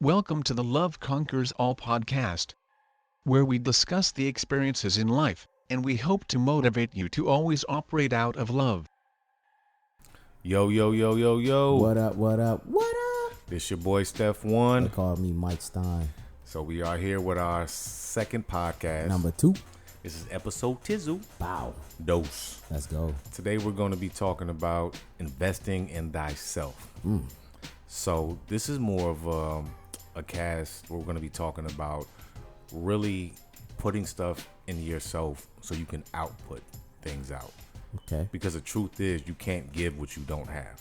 Welcome to the Love Conquers All podcast, where we discuss the experiences in life, and we hope to motivate you to always operate out of love. Yo, yo, yo, yo, yo. What up, what up, what up? This your boy Steph They One. call me Mike Stein. So we are here with our second podcast. Number 2. This is episode Tizzle Bow. Dose. Let's go. Today we're going to be talking about investing in thyself. So this is more of a cast where we're going to be talking about really putting stuff in yourself so you can output things out. Okay. Because the truth is you can't give what you don't have.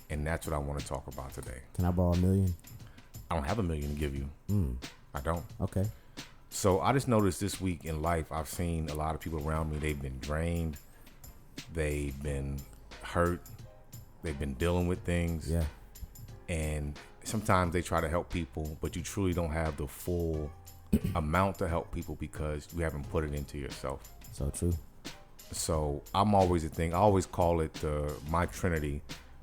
And that's what I want to talk about today. Can I borrow $1 million? I don't have $1 million to give you. I don't. Okay. So I just noticed this week in life, I've seen a lot of people around me, they've been drained, they've been hurt, they've been dealing with things. Yeah. And sometimes they try to help people, but you truly don't have the full amount to help people because you haven't put it into yourself. So true. So I'm always a thing. I always call it my Trinity,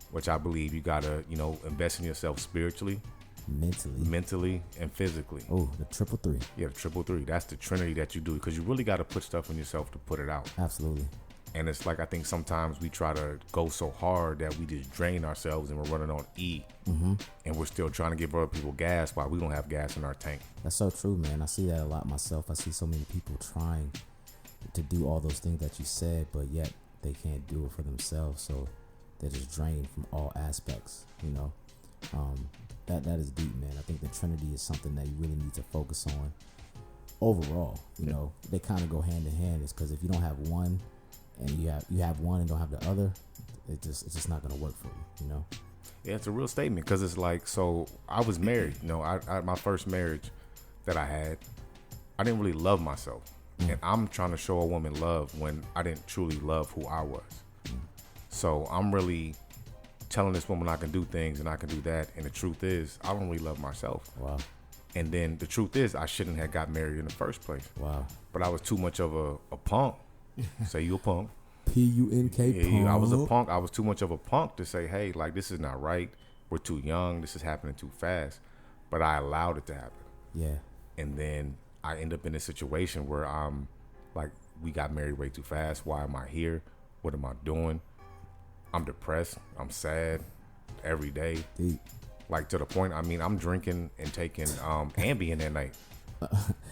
which I believe you got to, invest in yourself spiritually, mentally, and physically. Oh, the triple three. Yeah, the triple three. That's the Trinity that you do because you really got to put stuff in yourself to put it out. Absolutely. And it's like I think sometimes we try to go so hard that we just drain ourselves and we're running on E. And we're still trying to give other people gas while we don't have gas in our tank. That's so true, man. I see that a lot myself. I see so many people trying to do all those things that you said, but yet they can't do it for themselves. So they're just drained from all aspects, That is deep, man. I think the Trinity is something that you really need to focus on overall. They kind of go hand in hand. It's because if you don't have one and you have one and don't have the other, it's just not going to work for you, Yeah, it's a real statement because it's like, so I was married. I my first marriage that I had, I didn't really love myself. And I'm trying to show a woman love when I didn't truly love who I was. So I'm really telling this woman I can do things and I can do that. And the truth is, I don't really love myself. Wow. And then the truth is, I shouldn't have got married in the first place. Wow. But I was too much of a punk. Say you a punk. P-U-N-K, punk. Yeah, I was a punk. I was too much of a punk to say, hey, like, this is not right. We're too young. This is happening too fast. But I allowed it to happen. Yeah. And then I end up in a situation where I'm like, we got married way too fast. Why am I here? What am I doing? I'm depressed. I'm sad every day. Deep. Like to the point, I'm drinking and taking Ambien at night.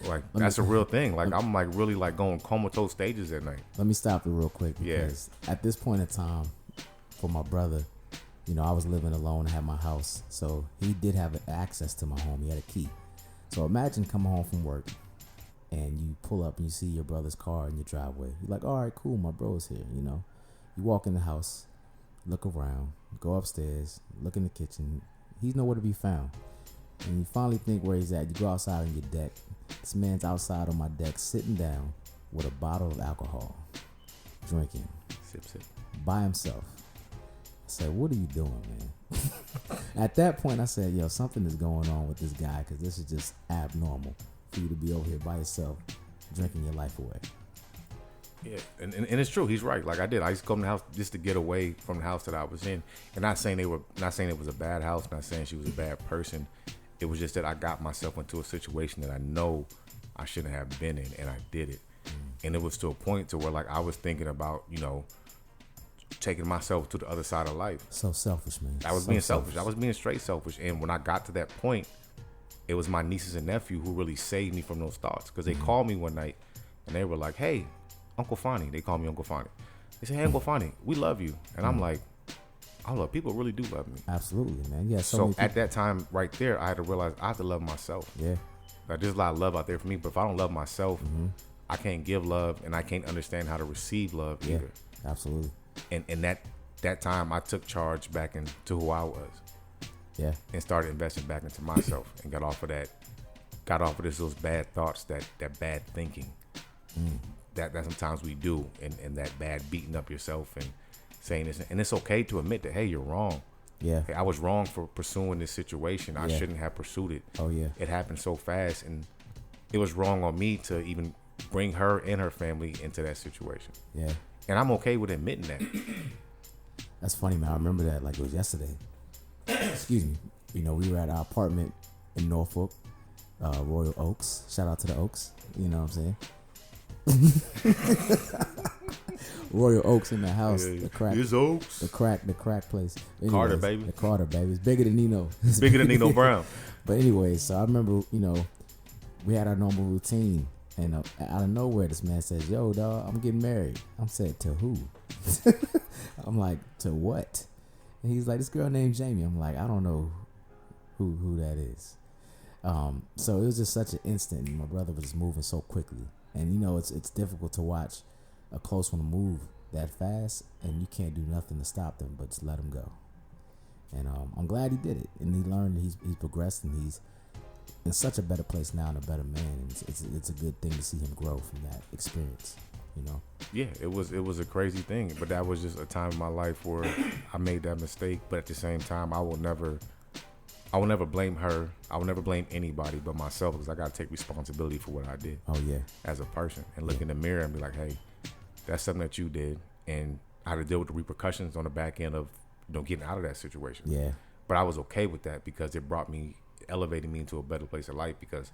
Like that's a real thing. Like I'm like really like going comatose stages at night. Let me stop you real quick because at this point in time, for my brother, I was living alone, I had my house. So he did have access to my home. He had a key. So imagine coming home from work and you pull up and you see your brother's car in your driveway. You're like, all right, cool, my bro's here, You walk in the house, look around, go upstairs, look in the kitchen. He's nowhere to be found. And you finally think where he's at. You go outside on your deck. This man's outside on my deck sitting down with a bottle of alcohol, drinking, Sip, sip. by himself. I said, what are you doing, man? At that point, I said, yo, something is going on with this guy because this is just abnormal for you to be over here by yourself drinking your life away. Yeah, and it's true. He's right. Like I used to come to the house just to get away from the house that I was in. And not saying it was a bad house, not saying she was a bad person. It was just that I got myself into a situation that I know I shouldn't have been in, and I did it. And it was to a point to where like I was thinking about, taking myself to the other side of life. So selfish, man. I was being selfish. I was being straight selfish. And when I got to that point, it was my nieces and nephew who really saved me from those thoughts. Because they called me one night and they were like, hey, Uncle Fonny. They call me Uncle Fonny. They say, hey, Uncle Fonny, we love you. And I'm like, people really do love me. Absolutely, man. Yeah. So at that time right there, I had to realize I have to love myself. Yeah. Like there's a lot of love out there for me, but if I don't love myself, I can't give love and I can't understand how to receive love either. Absolutely. And that time I took charge back into who I was. Yeah. And started investing back into myself and got off of those bad thoughts, that bad thinking. That sometimes we do, and that bad beating up yourself and saying this. And it's okay to admit that, hey, you're wrong. Yeah. Hey, I was wrong for pursuing this situation. I shouldn't have pursued it. Oh, yeah. It happened so fast, and it was wrong on me to even bring her and her family into that situation. Yeah. And I'm okay with admitting that. That's funny, man. I remember that like it was yesterday. Excuse me. We were at our apartment in Norfolk, Royal Oaks. Shout out to the Oaks. You know what I'm saying? Royal Oaks in the house. Yeah, the crack. It's Oaks. The crack place. Anyways, Carter, baby. The Carter, baby. It's bigger than Nino. It's bigger than Nino Brown. But anyway, so I remember, we had our normal routine. And out of nowhere, this man says, "Yo, dog, I'm getting married." I'm saying, "To who?" I'm like, "To what?" And he's like, "This girl named Jamie." I'm like, "I don't know who that is." So it was just such an instant. And my brother was just moving so quickly. And, it's difficult to watch a close one move that fast, and you can't do nothing to stop them but just let him go. And I'm glad he did it. And he learned, he's progressed, and he's in such a better place now and a better man. And it's a good thing to see him grow from that experience, Yeah, it was a crazy thing, but that was just a time in my life where I made that mistake. But at the same time, I will never blame her. I will never blame anybody but myself, because I got to take responsibility for what I did. Oh yeah, as a person, and look in the mirror and be like, hey, that's something that you did, and I had to deal with the repercussions on the back end of getting out of that situation. Yeah. But I was okay with that, because it elevated me into a better place of life, because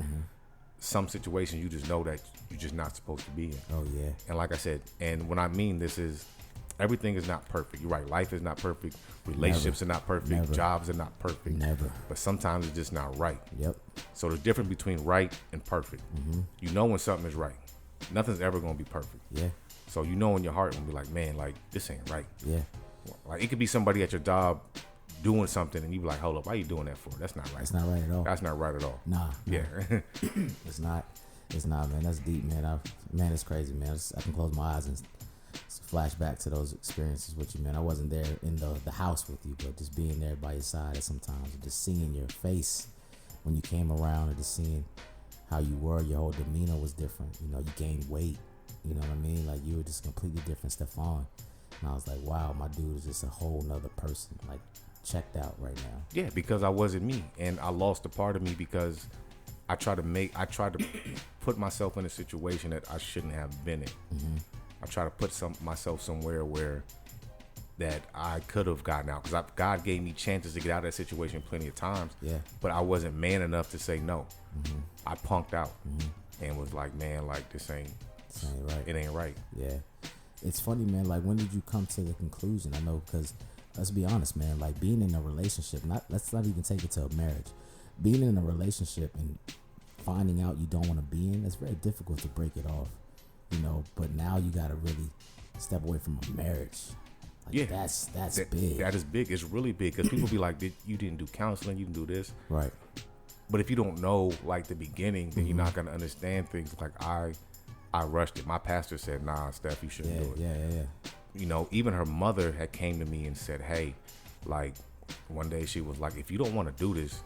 some situations you just know that you're just not supposed to be in. Oh yeah. And like I said, and when I mean this is, everything is not perfect. You're right. Life is not perfect. Relationships are not perfect. Never. Jobs are not perfect. Never. But sometimes it's just not right. Yep. So the difference between right and perfect, you know when something is right. Nothing's ever going to be perfect. Yeah. So you know in your heart and be like, man, like, this ain't right. Yeah. Like, it could be somebody at your job doing something, and you be like, hold up, why you doing that for? That's not right. That's not right at all. That's not right at all. Nah. Yeah. It's not, man. That's deep, man. Man, it's crazy, man. I can close my eyes and flash back to those experiences with you, man. I wasn't there in the house with you, but just being there by your side at sometimes, and just seeing your face when you came around, and just seeing how you were, your whole demeanor was different. You gained weight. You know what I mean? Like, you were just completely different, Stephon. And I was like, wow, my dude is just a whole nother person. Like, checked out right now. Yeah, because I wasn't me, and I lost a part of me because I tried to put myself in a situation that I shouldn't have been in. I try to put myself somewhere where that I could have gotten out, because God gave me chances to get out of that situation plenty of times. Yeah. But I wasn't man enough to say no. I punked out and was like, man, like, this ain't right. It ain't right. Yeah. It's funny, man. Like, when did you come to the conclusion? I know, because let's be honest, man. Like, being in a relationship, let's not even take it to a marriage. Being in a relationship and finding out you don't want to be in, it's very difficult to break it off. But now you got to really step away from a marriage. Like, Yeah, that's big. That is big. It's really big, because people be like, you didn't do counseling, you didn't do this. Right. But if you don't know, like, the beginning, then you're not going to understand things. Like, I rushed it. My pastor said, nah, Steph, you shouldn't do it. Yeah. Even her mother had came to me and said, hey, like, one day she was like, if you don't want to do this,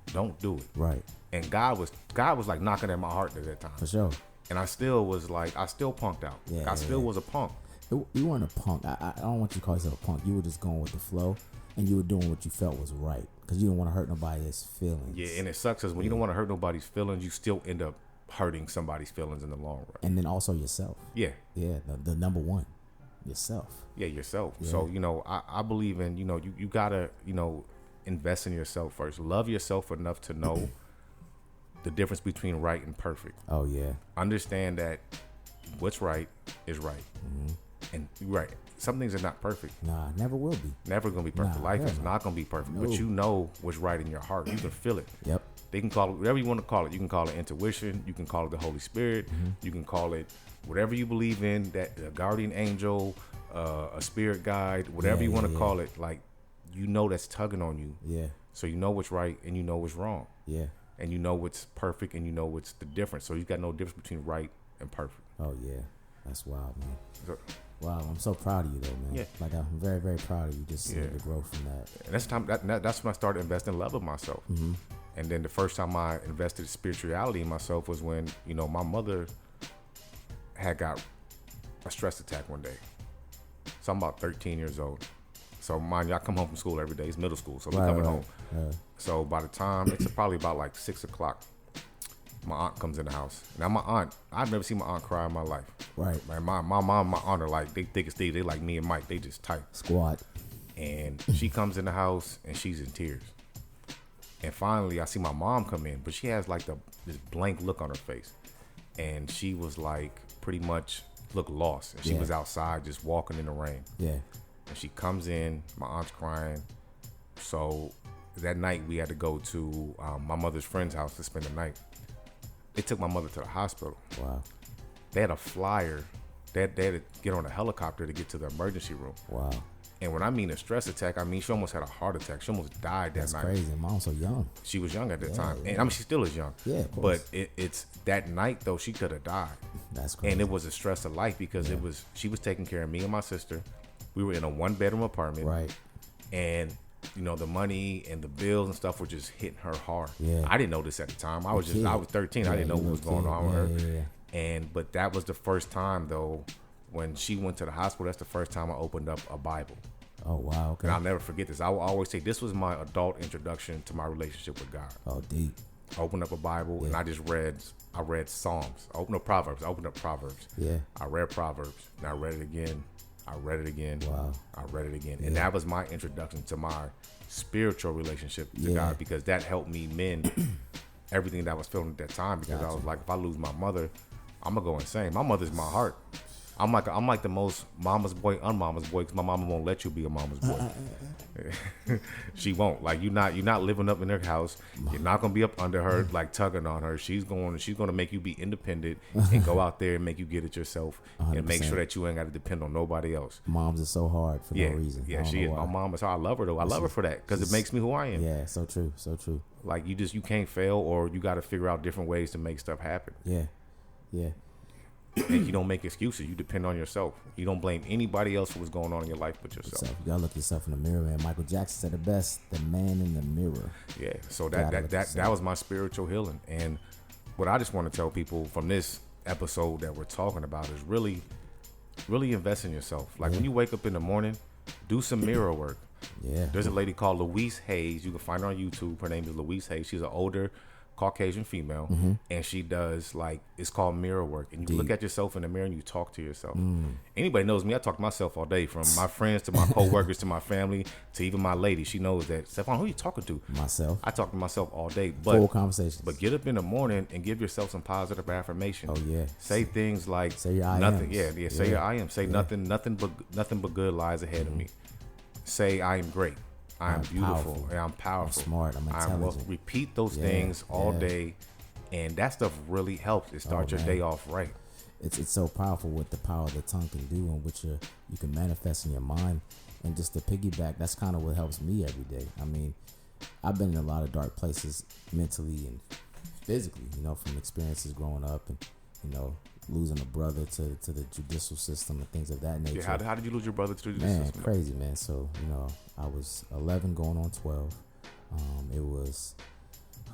don't do it. Right. And God was like knocking at my heart at that time. For sure. And I still was like, I still punked out. Yeah, I still was a punk. You weren't a punk. I don't want you to call yourself a punk. You were just going with the flow, and you were doing what you felt was right, because you didn't want to hurt nobody's feelings. Yeah, and it sucks, because when you don't want to hurt nobody's feelings, you still end up hurting somebody's feelings in the long run. And then also yourself. Yeah. Yeah, the number one, yourself. Yeah, yourself. Yeah. So, I believe in, you got to, invest in yourself first. Love yourself enough to know the difference between right and perfect. Oh, yeah. Understand that what's right is right. And right, some things are not perfect. Nah, never will be. Never going to be perfect. Nah, Life is never. not going to be perfect. No. But you know what's right in your heart. You can feel it. Yep. They can call it whatever you want to call it. You can call it intuition. You can call it the Holy Spirit. You can call it whatever you believe in, that a guardian angel, a spirit guide, whatever you want to call it. Like, that's tugging on you. Yeah. So you know what's right and you know what's wrong. Yeah. And you know what's perfect and you know what's the difference. So you got no difference between right and perfect. Oh, yeah. That's wild, man. So, Wow, I'm so proud of you, though, man. Yeah. Like, I'm very, very proud of you. Just seeing the growth from that. and that's when I started investing love in myself. And then the first time I invested spirituality in myself was when, my mother had got a stress attack one day. So I'm about 13 years old. So mind you, I come home from school every day. It's middle school, so we're coming home. So by the time, it's probably about like 6 o'clock, my aunt comes in the house. Now my aunt, I've never seen my aunt cry in my life. Right. Like my mom and my aunt are like, they thick as thieves. They like me and Mike. They just tight. Squad. And she comes in the house and she's in tears. And finally, I see my mom come in, but she has like this blank look on her face. And she was like pretty much looked lost. And she was outside just walking in the rain. Yeah. And she comes in, my aunt's crying. So that night we had to go to my mother's friend's house to spend the night. They took my mother to the hospital. Wow. They had a flyer. They had to get on a helicopter to get to the emergency room. Wow. And when I mean a stress attack, I mean she almost had a heart attack. She almost died that night. That's crazy. Mom's so young. She was young at that time. And I mean, she still is young. Yeah, of course. But it's that night, though, she could have died. That's crazy. And it was a stress of life because she was taking care of me and my sister. We were in a 1-bedroom apartment. Right. And, you know, the money and the bills and stuff were just hitting her hard. Yeah. I didn't know this at the time. I was 13. I didn't know what was going on with her. Yeah. But that was the first time, though, when she went to the hospital. That's the first time I opened up a Bible. Oh, wow. Okay. And I'll never forget this. I will always say this was my adult introduction to my relationship with God. Oh, deep. I opened up a Bible and I read Psalms. I opened up Proverbs. Yeah. I read Proverbs and I read it again. I read it again. Wow. I read it again. And that was my introduction to my spiritual relationship to God, because that helped me mend everything that I was feeling at that time, because I was like, if I lose my mother, I'm going to go insane. My mother's my heart. I'm like the most mama's boy, unmama's boy, because my mama won't let you be a mama's boy. She won't. Like you're not living up in her house. You're not gonna be up under her, like tugging on her. She's gonna make you be independent and go out there and make you get it yourself 100%. And make sure that you ain't got to depend on nobody else. Moms are so hard for no reason. Yeah, she is. My mom is hard. I love her though. I love her for that, because it makes me who I am. Yeah, so true, so true. Like you can't fail, or you got to figure out different ways to make stuff happen. Yeah, yeah. And you don't make excuses. You depend on yourself. You don't blame anybody else for what's going on in your life but yourself. You gotta look yourself in the mirror, man. Michael Jackson said it best: "The man in the mirror." Yeah. So that was my spiritual healing. And what I just want to tell people from this episode that we're talking about is really, really invest in yourself. Like when you wake up in the morning, do some mirror work. Yeah. There's a lady called Louise Hayes. You can find her on YouTube. Her name is Louise Hayes. She's an older Caucasian female, and she does it's called mirror work, and you look at yourself in the mirror and you talk to yourself. Anybody knows me, I talk to myself all day, from my friends to my co-workers to my family to even my lady. She knows that. Stefan, who are you talking to? Myself. I talk to myself all day, full conversations. But get up in the morning and give yourself some positive affirmation. Oh yeah. Say things like say your I nothing. Ams. Yeah. Say your I am. Say nothing but good lies ahead of me. Say I am great. I am beautiful. And I'm powerful. I'm smart. I'm intelligent. Repeat those things all day. And that stuff really helps. It starts your day off right. It's so powerful what the power of the tongue can do, and what you can manifest in your mind. And just to piggyback, that's kind of what helps me every day. I mean, I've been in a lot of dark places mentally and physically, from experiences growing up and, losing a brother to the judicial system and things of that nature. Yeah, how did you lose your brother to the judicial system? Man, crazy, man. So, I was 11 going on 12. It was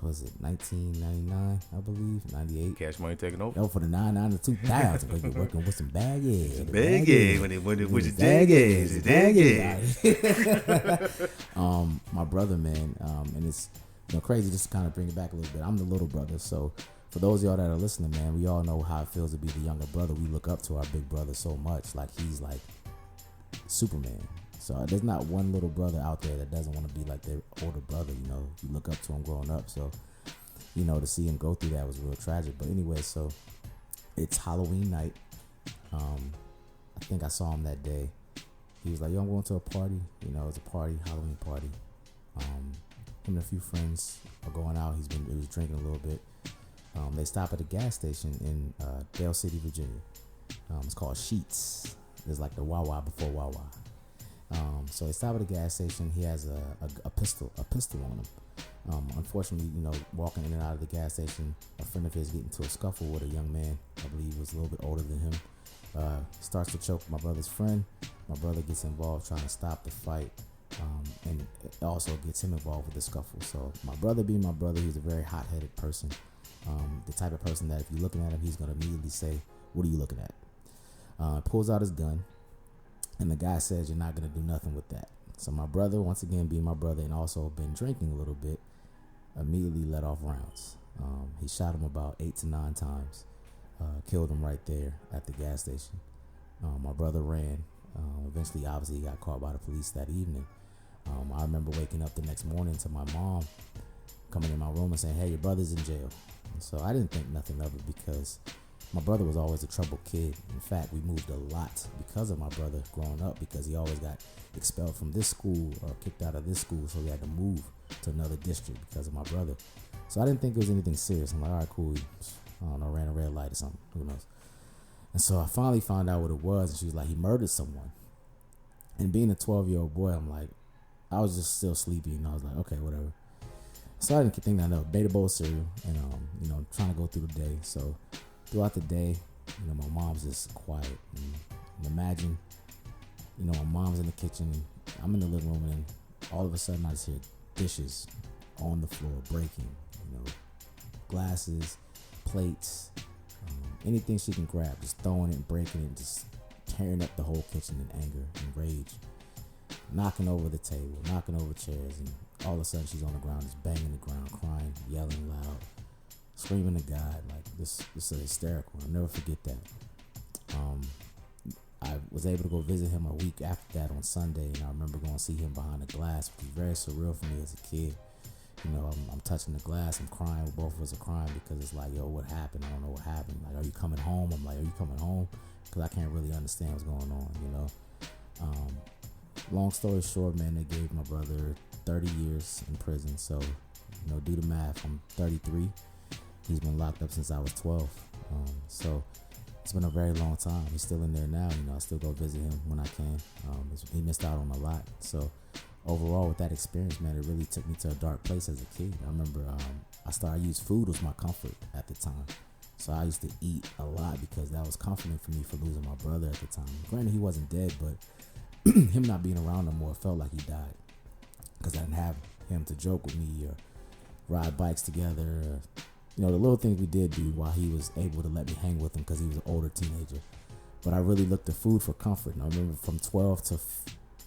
1999, I believe, 98. Cash Money taking over? No, for the 99 to 2000, because you're working with some bag eggs. Bag eggs, when it was the dag eggs. My brother, man, and it's crazy just to kind of bring it back a little bit. I'm the little brother, so for those of y'all that are listening, man, we all know how it feels to be the younger brother. We look up to our big brother so much, like he's like Superman. So there's not one little brother out there that doesn't want to be like their older brother. You look up to him growing up. So, to see him go through that was real tragic. But anyway, so it's Halloween night. I think I saw him that day. He was like, "Yo, I'm going to a party." It's a party, Halloween party. Him and a few friends are going out. He was drinking a little bit. They stop at a gas station in Dale City, Virginia. It's called Sheetz. It's like the Wawa before Wawa. So they stop at a gas station. He has a pistol on him. Unfortunately, walking in and out of the gas station, a friend of his get into a scuffle with a young man. I believe was a little bit older than him. Starts to choke my brother's friend. My brother gets involved trying to stop the fight, and it also gets him involved with the scuffle. So my brother, being my brother, he's a very hot-headed person. The type of person that if you're looking at him, he's going to immediately say, "What are you looking at?" Pulls out his gun. And the guy says, "You're not going to do nothing with that." So my brother, once again being my brother and also been drinking a little bit, immediately let off rounds. He shot him about 8 to 9 times. Killed him right there at the gas station. My brother ran. Eventually, obviously, he got caught by the police that evening. I remember waking up the next morning to my mom coming in my room and saying, hey, your brother's in jail. And so I didn't think nothing of it because my brother was always a troubled kid. In fact, we moved a lot because of my brother growing up, because he always got expelled from this school or kicked out of this school, so we had to move to another district because of my brother. So I didn't think it was anything serious. I'm like, all right, cool. I don't know, ran a red light or something. Who knows? And so I finally found out what it was, and she was like, he murdered someone. And being a 12-year-old boy, I'm like, I was just still sleepy, and I was like, okay, whatever. So I didn't think that enough. Ate a bowl of cereal, and trying to go through the day. So throughout the day, my mom's just quiet. And imagine, my mom's in the kitchen, I'm in the living room, and all of a sudden I just hear dishes on the floor breaking. Glasses, plates, anything she can grab, just throwing it and breaking it, just tearing up the whole kitchen in anger and rage, knocking over the table, knocking over chairs, and all of a sudden she's on the ground, just banging the ground, crying, yelling loud, screaming to God. Like this is hysterical. I'll never forget that. I was able to go visit him a week after that on Sunday, and I remember going to see him behind the glass, which was very surreal for me as a kid. I'm touching the glass, I'm crying, both of us are crying because it's like, yo, what happened? I don't know what happened. Like, are you coming home? I'm like, are you coming home? Because I can't really understand what's going on, Long story short, man, they gave my brother 30 years in prison. So, do the math. I'm 33. He's been locked up since I was 12. So it's been a very long time. He's still in there now. I still go visit him when I can. He missed out on a lot. So overall, with that experience, man, it really took me to a dark place as a kid. I remember I used food was my comfort at the time. So I used to eat a lot because that was comforting for me for losing my brother at the time. Granted, he wasn't dead, but him not being around no more, it felt like he died because I didn't have him to joke with me or ride bikes together. Or, the little things we did do while he was able to let me hang with him because he was an older teenager. But I really looked to food for comfort. And I remember from 12 to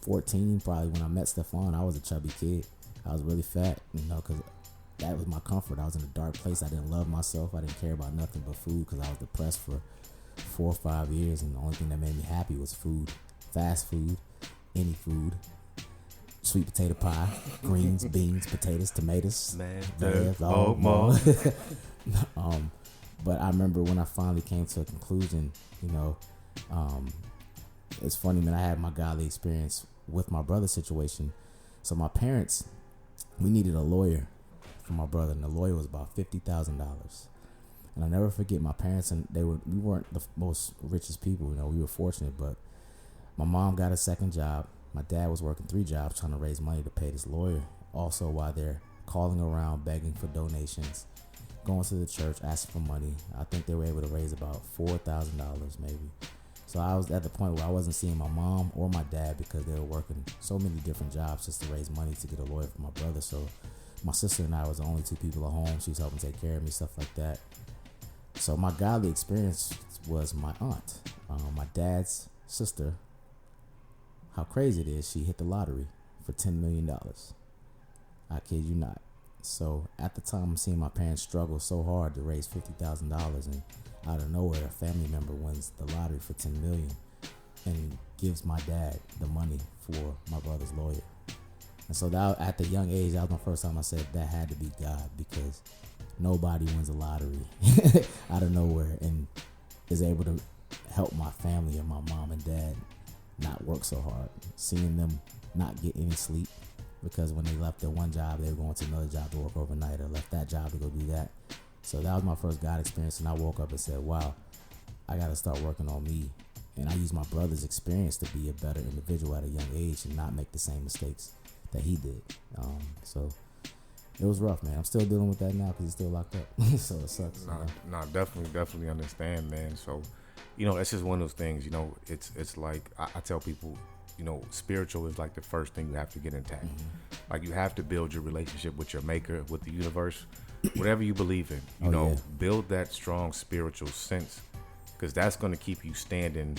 14, probably when I met Stefan, I was a chubby kid. I was really fat, because that was my comfort. I was in a dark place. I didn't love myself. I didn't care about nothing but food because I was depressed for 4 or 5 years. And the only thing that made me happy was food, fast food, any food, sweet potato pie, greens, beans, potatoes, tomatoes, more. But I remember when I finally came to a conclusion, it's funny, man, I had my godly experience with my brother's situation. So my parents, we needed a lawyer for my brother, and the lawyer was about $50,000. And I'll never forget my parents, and we weren't the most richest people, we were fortunate, but my mom got a second job. My dad was working 3 jobs trying to raise money to pay this lawyer. Also, while they're calling around, begging for donations, going to the church, asking for money. I think they were able to raise about $4,000 maybe. So I was at the point where I wasn't seeing my mom or my dad because they were working so many different jobs just to raise money to get a lawyer for my brother. So my sister and I was the only 2 people at home. She was helping take care of me, stuff like that. So my godly experience was my aunt, my dad's sister. How crazy it is, she hit the lottery for $10 million. I kid you not. So at the time, I'm seeing my parents struggle so hard to raise $50,000, and out of nowhere, a family member wins the lottery for $10 million and gives my dad the money for my brother's lawyer. And so that, at the young age, that was my first time I said that had to be God, because nobody wins a lottery out of nowhere and is able to help my family and my mom and dad not work so hard. Seeing them not get any sleep because when they left their one job, they were going to another job to work overnight, or left that job to go do that. So that was my first God experience, and I woke up and said, wow, I got to start working on me. And I used my brother's experience to be a better individual at a young age and not make the same mistakes that he did. So it was rough, man. I'm still dealing with that now because he's still locked up. So it sucks. No, definitely understand, man. So, it's just one of those things, it's like I tell people, spiritual is like the first thing you have to get intact. Mm-hmm. Like you have to build your relationship with your maker, with the universe, whatever you believe in, build that strong spiritual sense, because that's going to keep you standing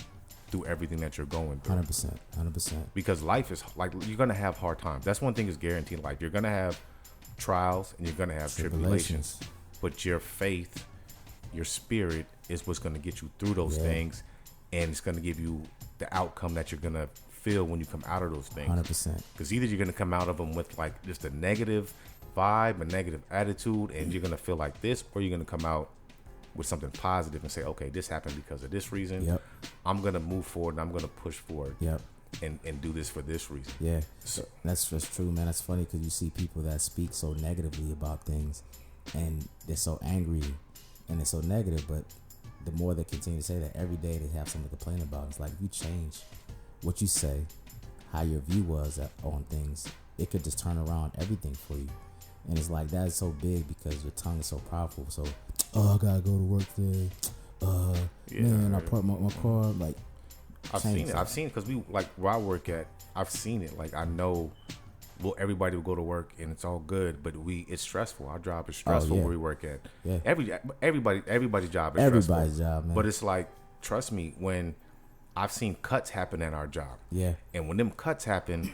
through everything that you're going through. 100%. Because life is like, you're going to have hard times. That's one thing is guaranteed. Like you're going to have trials and you're going to have tribulations, but your faith, your spirit is what's going to get you through those things, and it's going to give you the outcome that you're going to feel when you come out of those things. 100%. Because either you're going to come out of them with like just a negative vibe, a negative attitude, and you're gonna feel like this, or you're gonna come out with something positive and say, okay, this happened because of this reason. Yep. I'm gonna move forward and I'm gonna push forward. Yep. And do this for this reason. Yeah, that's true, man. That's funny because you see people that speak so negatively about things, and they're so angry, and they're so negative. But the more they continue to say that, every day they have something to complain about. It's like if you change what you say, how your view was on things, it could just turn around everything for you. And it's like that is so big because your tongue is so powerful. So, I gotta go to work today. Man, I parked my car like. I've seen it because we like where I work at. I've seen it. Like I know, well, everybody will go to work and it's all good, but it's stressful. Our job is stressful where we work at. Yeah. Everybody's job is Everybody's stressful. job, man. But it's like, trust me, when I've seen cuts happen at our job. Yeah. And when them cuts happen,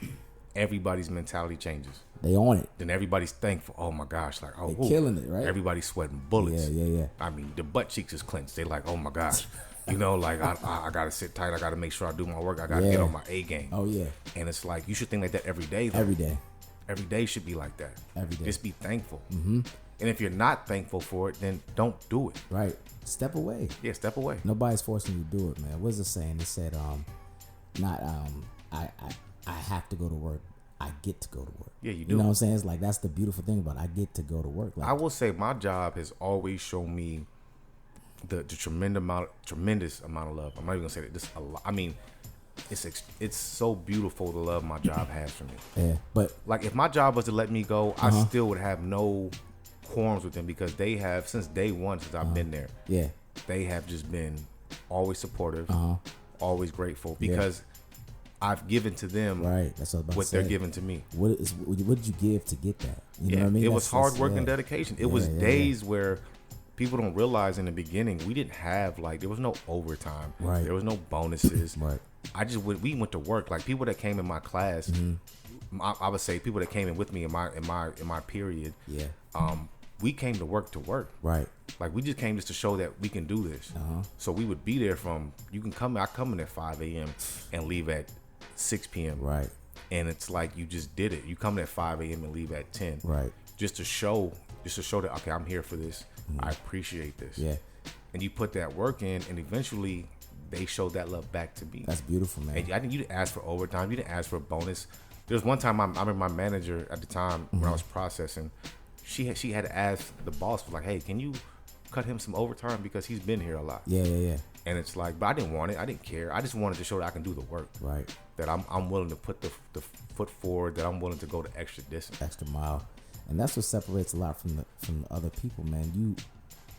everybody's mentality changes. They on it. Then everybody's thankful. Oh my gosh, like They're killing it, right? Everybody's sweating bullets. Yeah. I mean, the butt cheeks is clenched. They like, oh my gosh. You know, like I gotta sit tight. I gotta make sure I do my work. I gotta get on my A game. Oh yeah. And it's like you should think like that every day. Though. Every day. Every day should be like that. Every day. Just be thankful. Mm-hmm. And if you're not thankful for it, then don't do it. Right. Step away. Yeah, step away. Nobody's forcing you to do it, man. What's the saying? It said, I have to go to work. I get to go to work. Yeah, you do. You know what I'm saying? It's like that's the beautiful thing about it. I get to go to work. Like, I will say my job has always shown me the tremendous amount of love. I'm not even gonna say that. This a lot. I mean, it's so beautiful the love my job has for me. Yeah, but like if my job was to let me go, I still would have no qualms with them because they have since day one since I've been there. Yeah, they have just been always supportive, always grateful because I've given to them right. That's what they're giving to me. What did you give to get that? You know what I mean? It was hard work and dedication. It was days where people don't realize in the beginning we didn't have there was no overtime. Right. There was no bonuses. Right. We went to work. Like people that came in my class, I would say people that came in with me in my period. Yeah. We came to work. Right. Like we just came just to show that we can do this. So we would be there I come in at 5 a.m. and leave at 6 p.m. Right. And it's like you just did it. You come in at 5 a.m. and leave at 10. Right. Just to show that okay, I'm here for this. I appreciate this. Yeah. And you put that work in, and eventually they showed that love back to me. That's beautiful, man. And I think you didn't ask for overtime. You didn't ask for a bonus. There was one time I remember my manager at the time when I was processing, she had to ask the boss, was like, hey, can you cut him some overtime because he's been here a lot. Yeah. And it's like, but I didn't want it. I didn't care. I just wanted to show that I can do the work. Right. That I'm willing to put the foot forward. That I'm willing to go the extra distance. Extra mile. And that's what separates a lot from the other people, man. You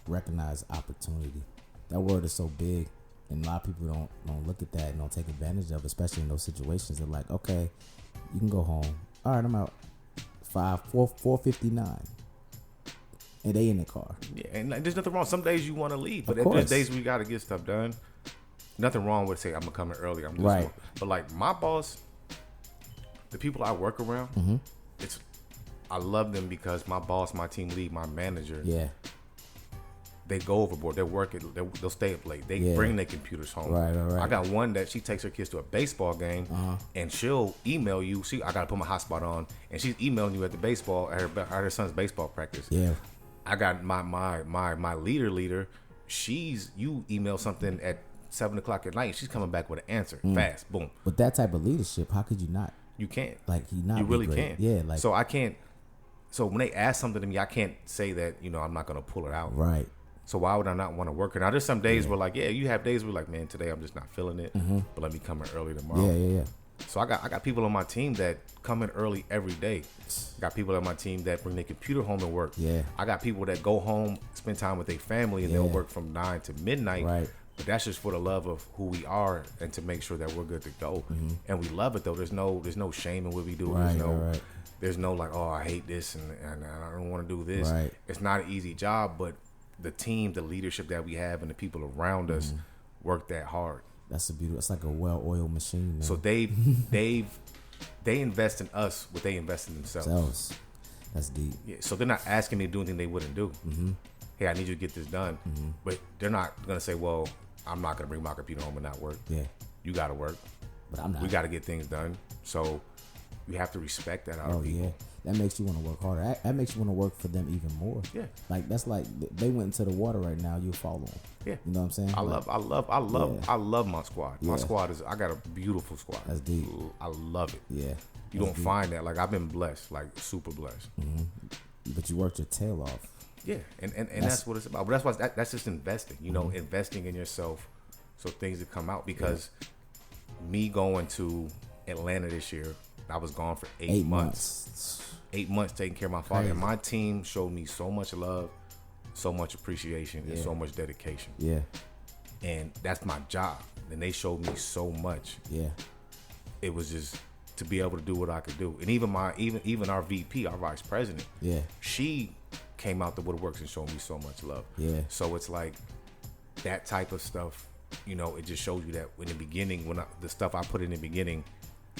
recognize opportunity. That word is so big, and a lot of people don't look at that and don't take advantage of it, especially in those situations. They're like, okay, you can go home. All right, I'm out. 4:59. And they in the car. Yeah, and there's nothing wrong. Some days you want to leave, but of if there's course. days we got to get stuff done, nothing wrong with saying I'm gonna come in early. I'm just right. But like my boss, the people I work around, I love them because my boss, my team lead, my manager, they go overboard. They work it. They'll stay up late. They bring their computers home. Right. I got one that she takes her kids to a baseball game, and she'll email you. See, I gotta put my hotspot on, and she's emailing you at her son's baseball practice. Yeah. I got my leader. You email something at 7:00 at night. She's coming back with an answer fast. Boom. But that type of leadership, how could you not? You can't. Like you not. You really great. can't. Yeah. Like so I can't. So when they ask something to me, I can't say that I'm not gonna pull it out. Right. So why would I not want to work? Now there's some days where you have days where like, man, today I'm just not feeling it. But let me come in early tomorrow. Yeah. So I got people on my team that come in early every day. Got people on my team that bring their computer home and work. Yeah. I got people that go home, spend time with their family, and they'll work from 9 to midnight. Right. But that's just for the love of who we are and to make sure that we're good to go. And we love it though. There's no shame in what we do. Right. There's no like, oh, I hate this and I don't want to do this. Right. It's not an easy job, but the team, the leadership that we have, and the people around us work that hard. That's it's like a well-oiled machine, man. So they invest in us what they invest in themselves. That's deep. Yeah, so they're not asking me to do anything they wouldn't do. Hey, I need you to get this done. But they're not gonna say, well, I'm not gonna bring my computer home and not work. Yeah. You gotta work. But I'm not. We gotta get things done. So you have to respect that out Oh of people. yeah, that makes you want to work harder. That makes you want to work for them even more. Yeah. Like that's like they went into the water right now. You follow them. Yeah. You know what I'm saying? I Like, love my squad. My Yeah. squad I got a beautiful squad. That's deep. I love it. Yeah. You don't find that. Like I've been blessed, like super blessed. But you worked your tail off. Yeah, and that's what it's about. But that's why that's just investing. You know, investing in yourself, so things that come out. Because me going to Atlanta this year, I was gone for 8 months. 8 months taking care of my father. And my team showed me so much love, so much appreciation, and so much dedication. Yeah. And that's my job. And they showed me so much. Yeah. It was just to be able to do what I could do. And even our VP, our vice president, Yeah. she came out the woodworks and showed me so much love. Yeah. So it's like that type of stuff, you know, it just shows you that in the beginning, the stuff I put in the beginning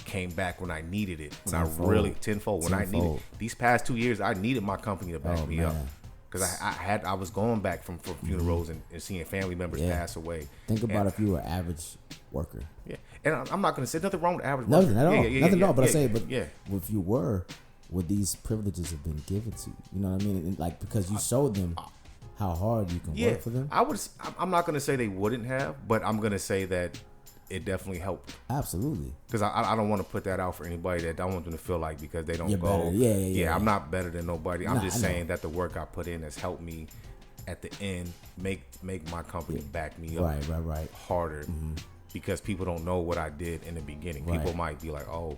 came back when I needed it. When Tenfold. I really tenfold. When I needed Tenfold. these past 2 years, I needed my company to back me up. Because I was going back from funerals and seeing family members pass away. Think about if you were an average worker. Yeah. And I'm not gonna say nothing wrong with average Nothing worker. at all. Nothing at all. But I say, yeah. if you were, would these privileges have been given to you? You know what I mean? And like because you showed them how hard you can work for them. I'm not gonna say they wouldn't have, but I'm gonna say that it definitely helped. Absolutely. Because I don't want to put that out for anybody that don't want them to feel like because they don't You're go. better. Yeah. I'm not better than nobody. I'm Nah, just I know. saying that the work I put in has helped me at the end make my company back me up Right. harder because people don't know what I did in the beginning. Right. People might be like, oh,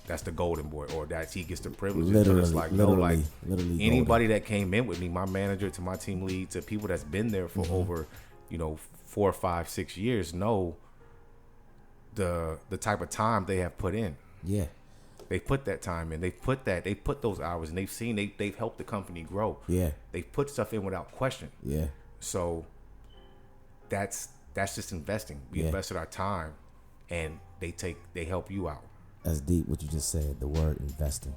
that's the golden boy, or that he gets the privileges. Literally, but it's like, no, like literally anybody that came in with me, my manager to my team lead to people that's been there for over, 4, 5, 6 years know the type of time they have put in. Yeah. They put that time in. They put those hours, and they've helped the company grow. Yeah. They've put stuff in without question. Yeah. So that's just investing. We invested our time, and they help you out. That's deep what you just said, the word investing.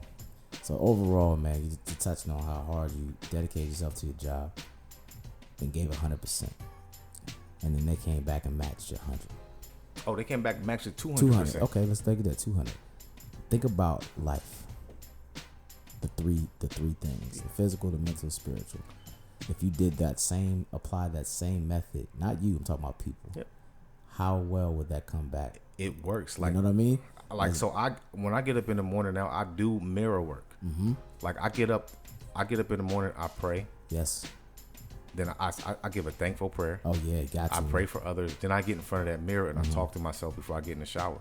So overall, man, you touching on how hard you dedicated yourself to your job and gave 100%. And then they came back and matched your 100. Oh, they came back and matched it 200%. 200. Okay, let's take it at 200. Think about life. The three things: the physical, the mental, the spiritual. If you did apply that same method, not you, I'm talking about people. Yep. How well would that come back? It works. Like, you know what I mean? Like, so when I get up in the morning now, I do mirror work. Like I get up in the morning, I pray. Yes. Then I give a thankful prayer. Oh yeah, got you. I pray for others. Then I get in front of that mirror and I talk to myself before I get in the shower.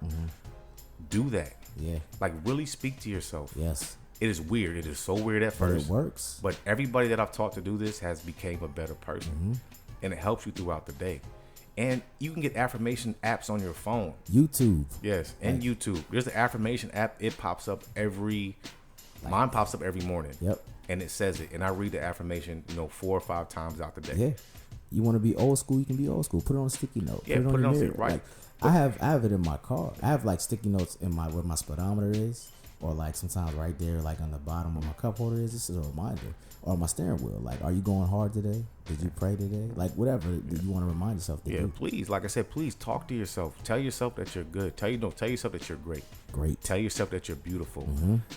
Do that. Yeah. Like really speak to yourself. Yes. It is weird. It is so weird at first. But it works. But everybody that I've taught to do this has became a better person. And it helps you throughout the day. And you can get affirmation apps on your phone. YouTube. Yes, and YouTube. There's an affirmation app. It pops up mine pops up every morning. Yep. And it says it. And I read the affirmation, 4 or 5 times out the day. Yeah. You want to be old school, you can be old school. Put it on a sticky note. Yeah, put it on your mirror. right. Like, I have it in my car. I have like sticky notes in where my speedometer is, or like sometimes right there, like on the bottom where my cup holder is. This is a reminder. Or my steering wheel. Like, are you going hard today? Did you pray today? Like, whatever you want to remind yourself to do. Please, like I said, please talk to yourself. Tell yourself that you're good. Tell yourself that you're great. Great. Tell yourself that you're beautiful.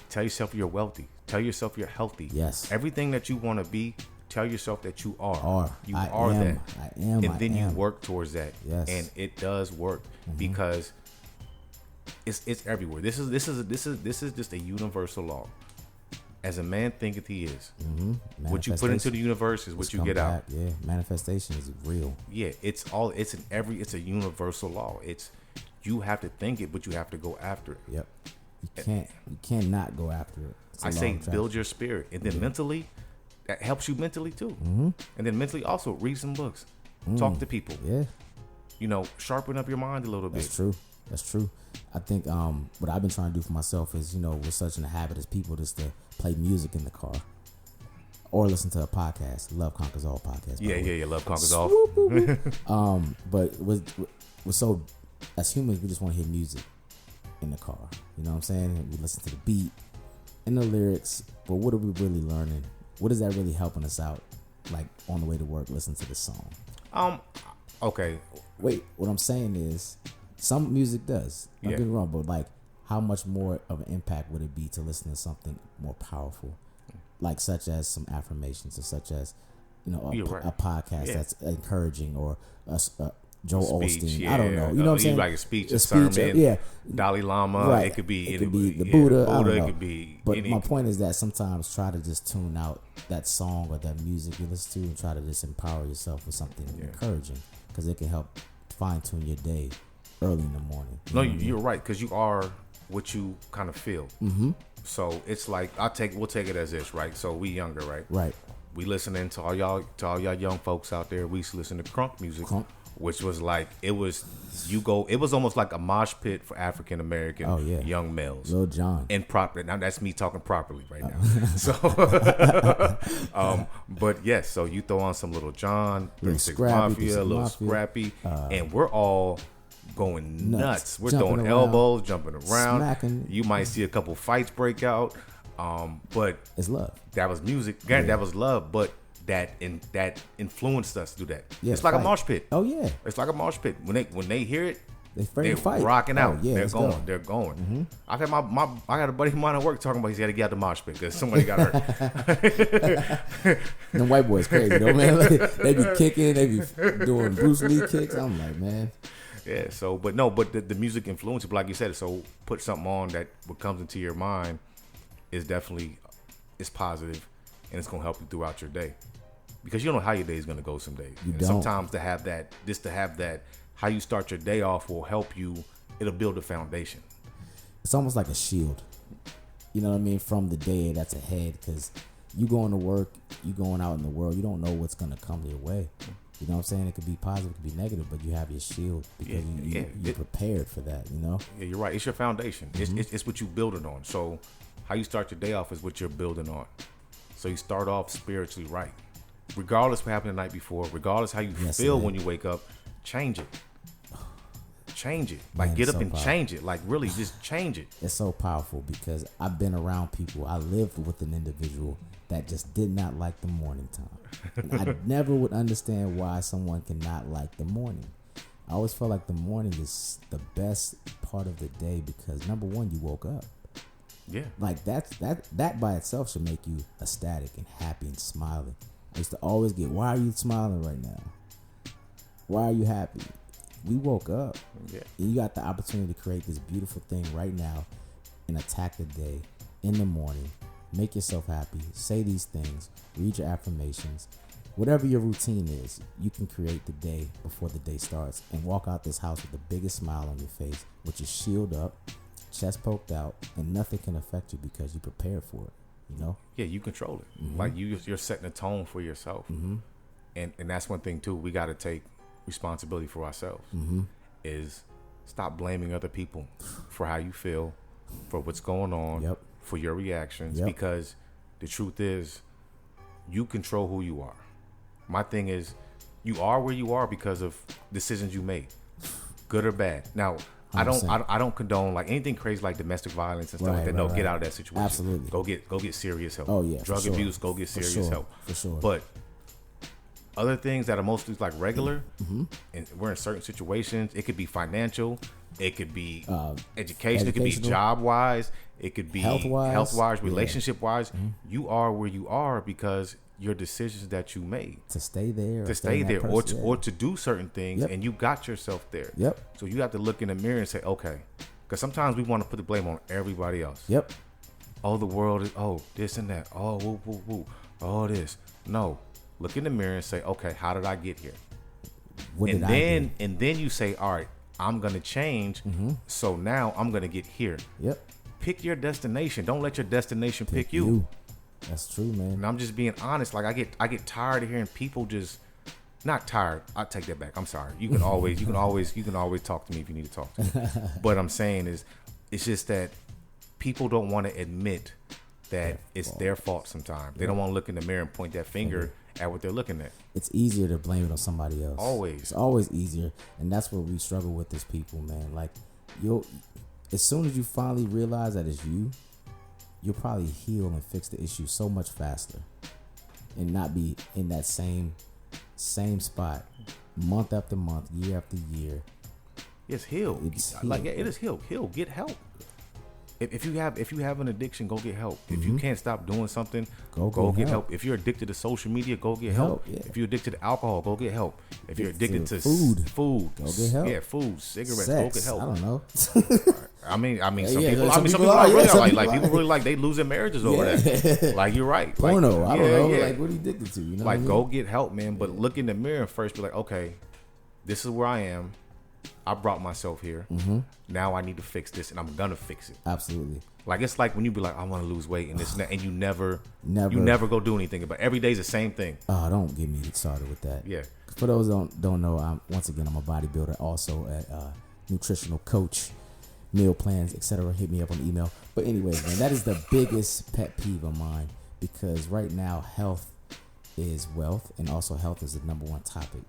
Tell yourself you're wealthy. Tell yourself you're healthy. Yes. Everything that you want to be, tell yourself that you are. I am. And then you work towards that. Yes. And it does work because it's everywhere. This is just a universal law. As a man thinketh he is. What you put into the universe is what you get out. Yeah, manifestation is real. Yeah, it's a universal law. It's you have to think it, but you have to go after it. Yep. You cannot go after it. I say build your spirit, and then mentally, that helps you mentally too. And then mentally also read some books, talk to people. Yeah. Sharpen up your mind a little bit. That's true. I think what I've been trying to do for myself is, we're such in the habit as people just to play music in the car or listen to a podcast. Love Conquers All podcast. Yeah. Love Conquers All. But we're so, as humans, we just want to hear music in the car. You know what I'm saying? We listen to the beat and the lyrics, but what are we really learning? What is that really helping us out? Like on the way to work, listen to this song. Okay. Wait, what I'm saying is some music does. Don't get me wrong, but like how much more of an impact would it be to listen to something more powerful, like such as some affirmations, or such as, you know, a podcast that's encouraging, or a Joel Osteen. I don't know. You know what I'm saying? Like a speech, a sermon. Dalai Lama. Right. It could be the Buddha. I don't know. It could be. But my point is that sometimes try to just tune out that song or that music you listen to and try to just empower yourself with something encouraging, because it can help fine tune your day early in the morning. You're right, because you are what you kind of feel. Mm-hmm. So it's like we'll take it as this, right? So we younger, right? Right. We listening to all y'all young folks out there. We used to listen to crunk music. Which was like, it was almost like a mosh pit for African American young males. Lil Jon. And proper. Now that's me talking properly right now. So, but yes, so you throw on some Little Jon, 36 Mafia, Little Scrappy, and we're all going nuts. We're throwing elbows, jumping around. Smacking. You might see a couple fights break out. But it's love. That was music. That was love, but that influenced us to do that. Yeah, it's like a mosh pit. Oh yeah, it's like a mosh pit. When they hear it, they're fight. Rocking out. They're going. They're going. Mm-hmm. I had I got a buddy of mine at work talking about he's got to get out the mosh pit because somebody got hurt. Them white boys crazy though, man. Like, they be kicking, they be doing Bruce Lee kicks. I'm like, man. Yeah. So, but the music influence, like you said, so put something on that what comes into your mind is definitely positive, and it's gonna help you throughout your day. Because you don't know how your day is going to go some days. Sometimes to have that, how you start your day off will help you. It'll build a foundation. It's almost like a shield. You know what I mean? From the day that's ahead, because you going to work, you going out in the world, you don't know what's going to come your way. You know what I'm saying? It could be positive, it could be negative, but you have your shield because you're prepared for that, you know? Yeah, you're right. It's your foundation. Mm-hmm. It's what you building on. So how you start your day off is what you're building on. So you start off spiritually right. Regardless of what happened the night before, regardless how you feel when you wake up, change it. Change it. Like, man, get up and powerful. Change it. Like, really, just change it. It's so powerful because I've been around people. I lived with an individual that just did not like the morning time. And I never would understand why someone cannot like the morning. I always felt like the morning is the best part of the day because, number one, you woke up. Yeah. Like, that by itself should make you ecstatic and happy and smiling. I used to always get, why are you smiling right now? Why are you happy? We woke up. Yeah. And you got the opportunity to create this beautiful thing right now and attack the day in the morning. Make yourself happy. Say these things. Read your affirmations. Whatever your routine is, you can create the day before the day starts and walk out this house with the biggest smile on your face, with your shield up, chest poked out, and nothing can affect you because you prepared for it. You know? Yeah, you control it. Mm-hmm. Like you're setting a tone for yourself. Mm-hmm. And that's one thing too. We got to take responsibility for ourselves. Mm-hmm. Is stop blaming other people for how you feel, for what's going on, for your reactions. Because the truth is, you control who you are. My thing is, you are where you are because of decisions you made, good or bad. Now, 100%. I don't condone like anything crazy like domestic violence and stuff like that. No, get out of that situation. Absolutely. Go get serious help. Oh yeah. Drug abuse, go get serious help. For sure. But other things that are mostly like regular, mm-hmm. and we're in certain situations. It could be financial, it could be education, it could be job wise, it could be health wise, relationship wise. Mm-hmm. You are where you are because your decisions that you made to stay there, or to do certain things, and you got yourself there. So you have to look in the mirror and say, okay, because sometimes we want to put the blame on everybody else. Oh, the world is this and that. Oh, woo, woo, woo. Oh, this. No, look in the mirror and say, okay, how did I get here? And then you say, all right, I'm gonna change. Mm-hmm. So now I'm gonna get here. Pick your destination. Don't let your destination pick you. That's true, man. And I'm just being honest. Like I get tired of hearing people just not tired. I take that back. I'm sorry. You can always talk to me if you need to talk to me. But I'm saying is, it's just that people don't want to admit that it's their fault sometimes. They don't want to look in the mirror and point that finger at what they're looking at. It's easier to blame it on somebody else. Always. It's always easier. And that's what we struggle with as people, man. Like, as soon as you finally realize that it's you'll probably heal and fix the issue so much faster and not be in that same spot month after month, year after year. It's heal. It is heal. Get help. if you have an addiction, go get help. If you can't stop doing something, Go get get help. If you're addicted to social media, go get help. Yeah. If you're addicted to alcohol, go get help. If you're addicted to food, go get help. Yeah, food, cigarettes, Sex, go get help. I don't know. I mean, some yeah, people. some Some people people are, really yeah, some like people people are. really like they losing marriages over that. Like you're right. Porno, like, I don't know. Yeah. Like, what are you addicted to? You know, Like, what I go mean? get help, man. But look in the mirror and first be like, okay, this is where I am. I brought myself here. Now I need to fix this, and I'm gonna fix it. Absolutely. Like, it's like when you be like, I want to lose weight and this and that, and you never go do anything. But every day's the same thing. Oh, don't get me started with that. Yeah. For those who don't know, I'm a bodybuilder, also a nutritional coach, meal plans, etc. Hit me up on email. But anyways, man, that is the biggest pet peeve of mine, because right now health is wealth, and also health is the number one topic.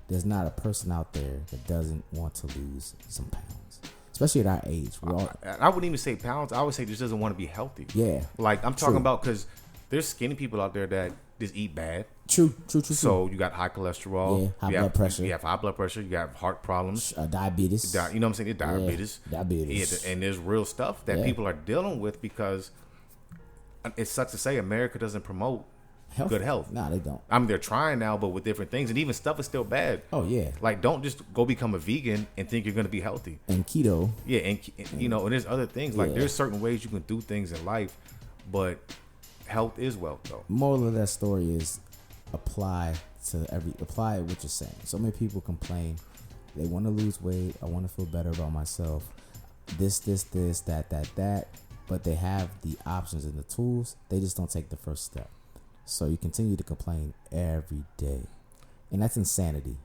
There's not a person out there that doesn't want to lose some pounds, especially at our age. I wouldn't even say pounds. I would say just doesn't want to be healthy. Yeah. Like, I'm talking True. about, because there's skinny people out there that just eat bad. True. So you got high cholesterol. Yeah, high blood pressure. You have high blood pressure. You have heart problems. Diabetes. You know what I'm saying? Diabetes. Yeah, diabetes. Yeah, and there's real stuff that people are dealing with, because it sucks to say America doesn't promote good health. Nah, they don't. I mean, they're trying now, but with different things, and even stuff is still bad. Oh yeah. Like, don't just go become a vegan and think you're going to be healthy. And keto. Yeah, and you know, and there's other things. Like, Yeah. there's certain ways you can do things in life, but health is wealth, though. Moral of that story is apply what you're saying. So many people complain, they want to lose weight, I want to feel better about myself, this, that, but they have the options and the tools, they just don't take the first step. So you continue to complain every day, and that's insanity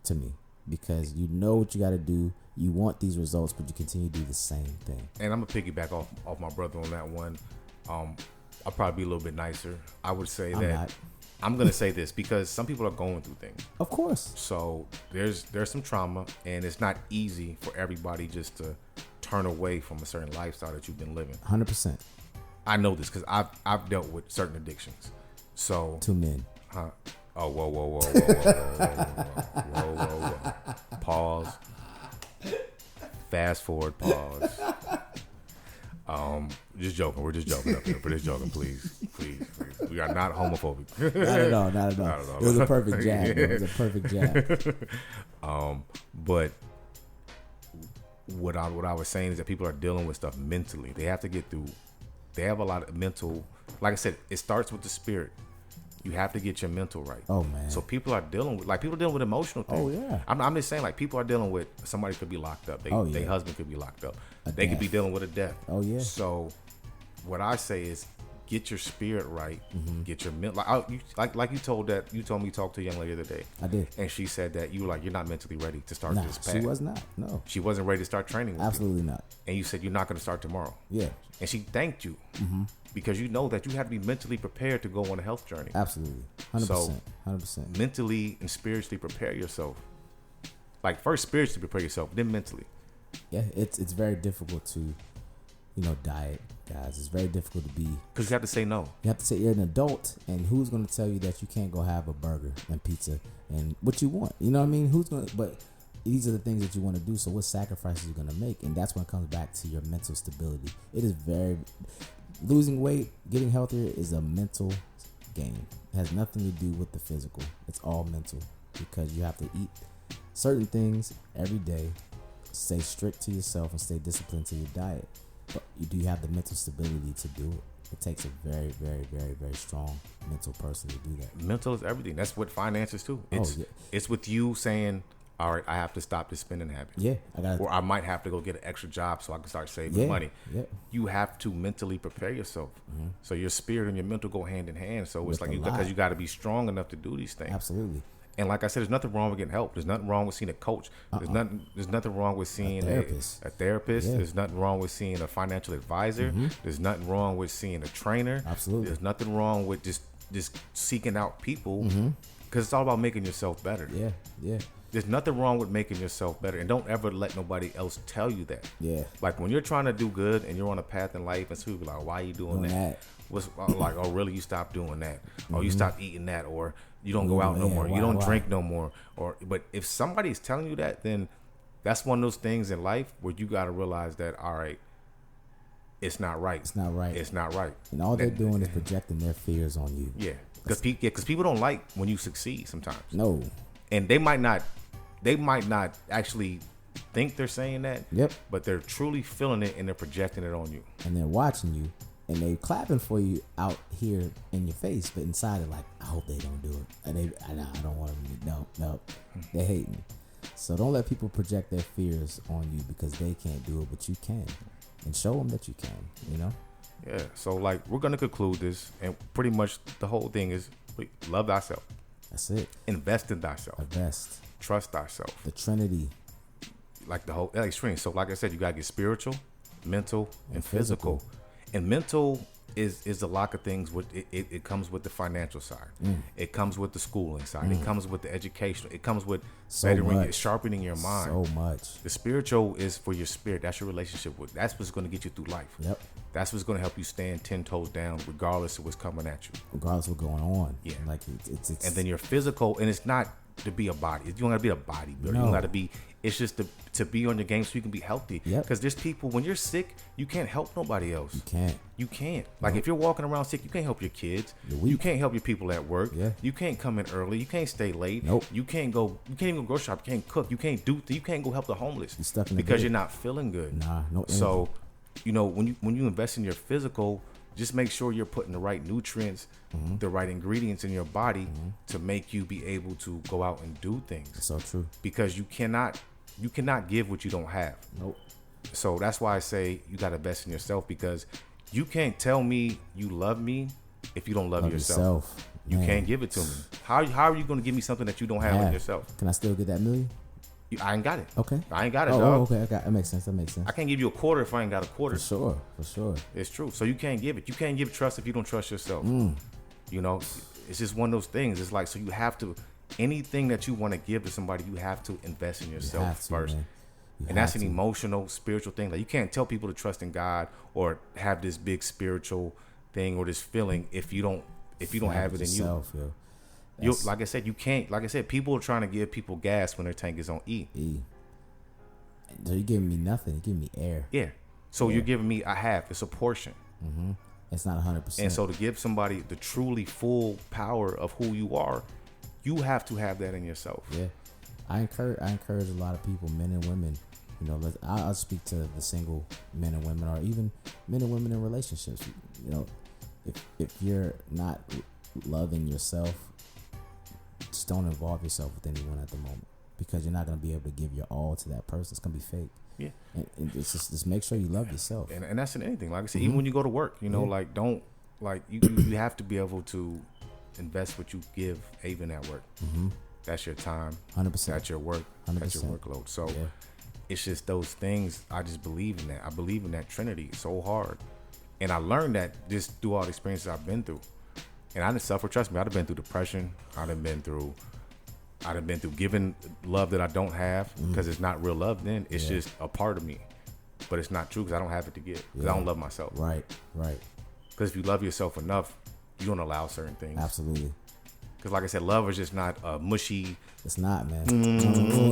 to me, because you know what you got to do, you want these results, but you continue to do the same thing. And I'm gonna piggyback off my brother on that one. I'll probably be a little bit nicer. I would say I'm gonna say this because some people are going through things. Of course. So there's some trauma, and it's not easy for everybody just to turn away from a certain lifestyle that you've been living. 100%. I know this because I've dealt with certain addictions. So 2 men. Huh? Oh, whoa. Pause. Fast forward, pause. Just joking. We're just joking up here. We're just joking, please. We are not homophobic. Not at all. It was a perfect jab. It was a perfect jab. But what I was saying is that people are dealing with stuff mentally. They have to get through. They have a lot of mental. Like I said, it starts with the spirit. You have to get your mental right. Oh man. So people are dealing with emotional things. Oh yeah. I'm just saying, like, people are dealing with somebody could be locked up. Their husband could be locked up. They could be dealing with a death. Oh yeah. So what I say is, get your spirit right. Get your mental. Like you told me talk to a young lady the other day. I did. And she said that you're not mentally ready to start this path. She was not. No. She wasn't ready to start training with Absolutely you. not. And you said you're not going to start tomorrow. Yeah. And she thanked you because you know that you have to be mentally prepared to go on a health journey. Absolutely. 100%. So, 100%. Mentally and spiritually prepare yourself. Like, first spiritually prepare yourself, then mentally. Yeah, it's very difficult to, diet, guys. It's very difficult to be. Because you have to say no. You have to say you're an adult, and who's going to tell you that you can't go have a burger and pizza and what you want? You know what I mean? But these are the things that you want to do. So what sacrifices you're going to make? And that's when it comes back to your mental stability. It is losing weight, getting healthier is a mental game. It has nothing to do with the physical. It's all mental, because you have to eat certain things every day, stay strict to yourself, and stay disciplined to your diet. But you have the mental stability to do it. It takes a very, very, very, very strong mental person to do that. Mental is everything. That's what finances too. It's with you saying, all right, I have to stop this spending habit. Yeah, or I might have to go get an extra job so I can start saving money. Yeah. You have to mentally prepare yourself. So your spirit and your mental go hand in hand. So it's With like because you got to be strong enough to do these things. Absolutely. And like I said, there's nothing wrong with getting help. There's nothing wrong with seeing a coach. There's nothing wrong with seeing a therapist. Yeah. There's nothing wrong with seeing a financial advisor. There's nothing wrong with seeing a trainer. Absolutely. There's nothing wrong with just seeking out people, because it's all about making yourself better. Yeah. There's nothing wrong with making yourself better, and don't ever let nobody else tell you that. Yeah. Like when you're trying to do good and you're on a path in life, and some people are like, "Why are you doing that?" What's like, "Oh, really? You stop doing that? Or you stop eating that? Or you don't go out no more? You don't drink no more?" But if somebody's telling you that, then that's one of those things in life where you got to realize that, all right, it's not right. It's not right. It's not right. And all they're doing is projecting their fears on you. Yeah, because people don't like when you succeed sometimes. No. And they might not actually think they're saying that. Yep. But they're truly feeling it and they're projecting it on you. And they're watching you and they clapping for you out here in your face, but inside they're like, I hope they don't do it. And I don't want them to. No, they hate me. So don't let people project their fears on you because they can't do it, but you can. And show them that you can, you know? Yeah. So like we're gonna conclude this, and pretty much the whole thing is love thyself. That's it. Invest in thyself. Invest. Trust thyself. The Trinity. Like the whole extreme. So like I said, you gotta get spiritual, mental, and physical. And mental is a lot of things. With it comes with the financial side. It comes with the schooling side. It comes with the educational. It comes with sharpening your mind. So much. The spiritual is for your spirit. That's your relationship with. That's what's going to get you through life. Yep. That's what's going to help you stand 10 toes down, regardless of what's coming at you. Regardless of what's going on. Yeah. Like it's and then your physical, and it's not to be a body. You don't got to be a bodybuilder. No. You got to be. It's just to be on your game so you can be healthy. Yep. Because there's people, when you're sick, you can't help nobody else. You can't. You can't. Like if you're walking around sick, you can't help your kids. You're weak. You can't help your people at work. Yeah. You can't come in early. You can't stay late. Nope. You can't go. You can't even go grocery shop. You can't cook. You can't do. You can't go help the homeless. You're stuck in the because bed. you're not feeling good. Nah, no energy. So, when you invest in your physical, just make sure you're putting the right nutrients, the right ingredients in your body to make you be able to go out and do things. It's so true. Because you cannot give what you don't have. Nope. So that's why I say you got to invest in yourself, because you can't tell me you love me if you don't love yourself. You Man. can't give it to me. How are you going to give me something that you don't have in yourself? Can I still get that $1 million? I ain't got it. Okay. I ain't got it, oh, dog. okay. That makes sense. I can't give you a quarter if I ain't got a quarter. For sure. It's true. So you can't give it. You can't give trust if you don't trust yourself. It's just one of those things. It's like, so you have to, anything that you want to give to somebody, you have to invest in yourself first. And that's an emotional, spiritual thing. Like, you can't tell people to trust in God or have this big spiritual thing or this feeling if you don't have it in yourself, you. Like I said, you can't. Like I said, people are trying to give people gas when their tank is on E. So you're giving me nothing. You're giving me air. Yeah. So you're giving me a half. It's a portion. It's not 100%. And so to give somebody the truly full power of who you are, you have to have that in yourself. Yeah. I encourage a lot of people, men and women. I'll speak to the single men and women, or even men and women in relationships. If you're not loving yourself, just don't involve yourself with anyone at the moment, because you're not going to be able to give your all to that person. It's going to be fake. Yeah. And it's just make sure you love yourself. And that's in anything. Like I said, even when you go to work, like, don't, like, you have to be able to invest what you give even at work. That's your time. 100%. That's your work. 100%. That's your workload. So it's just those things. I just believe in that. I believe in that Trinity so hard. And I learned that just through all the experiences I've been through. And I didn't suffer. Trust me, I'd have been through depression. I'd have been through giving love that I don't have, because it's not real love then. It's just a part of me. But it's not true, because I don't have it to give. Because I don't love myself. Right. Because if you love yourself enough, you don't allow certain things. Absolutely. Because like I said, love is just not a mushy. It's not, man.